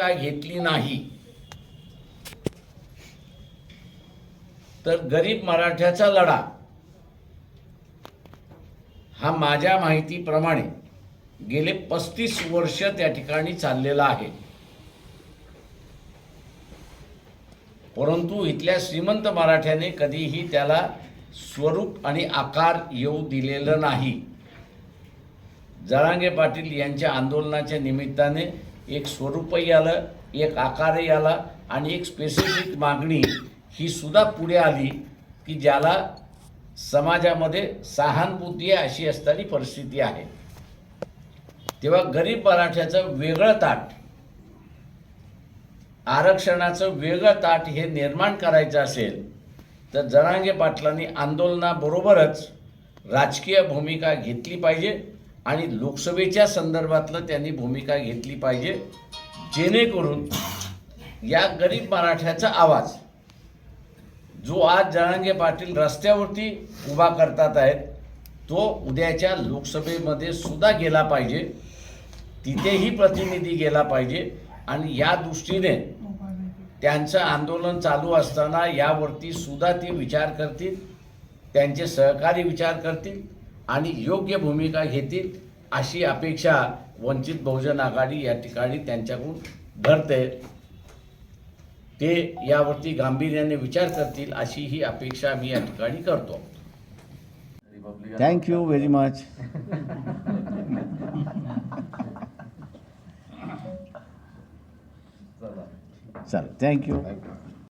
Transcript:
भूमिका घेतली नाही तर गरीब मराठ्याचा लढा हा माझ्या माहितीप्रमाणे गेले 35 वर्ष त्या ठिकाणी चाललेला आहे. परंतु इथल्या श्रीमंत मराठ्याने कधीही त्याला स्वरूप आणि आकार येऊ दिलेलं नाही. जरांगे पाटील यांच्या आंदोलनाच्या निमित्ताने एक स्वरूपही आलं, एक आकारही आला आणि एक स्पेसिफिक मागणी ही सुद्धा पुढे आली की ज्याला समाजामध्ये सहानुभूती अशी असणारी परिस्थिती आहे. तेव्हा गरीब मराठ्याचं वेगळं ताट, आरक्षणाचं वेगळं ताट हे निर्माण करायचं असेल तर जरांगे पाटलांनी आंदोलनाबरोबरच राजकीय भूमिका घेतली पाहिजे आणि लोकसभेच्या संदर्भातलं त्यांनी भूमिका घेतली पाहिजे, जेणेकरून या गरीब मराठ्याचा आवाज जो आज जरांगे पाटील रस्त्यावरती उभा करतात आहेत तो उद्याच्या लोकसभेमध्ये सुद्धा गेला पाहिजे, तिथेही प्रतिनिधी गेला पाहिजे. आणि या दृष्टीने त्यांचं आंदोलन चालू असताना यावरती सुद्धा ते विचार करतील, त्यांचे सहकारी विचार करतील आणि योग्य भूमिका घेतील अशी अपेक्षा वंचित बहुजन आघाडी या ठिकाणी त्यांच्याकडून धरते. ते यावरती गांभीर्याने विचार करतील अशी ही अपेक्षा मी या ठिकाणी करतो. Thank you very much. चल थँक्यू.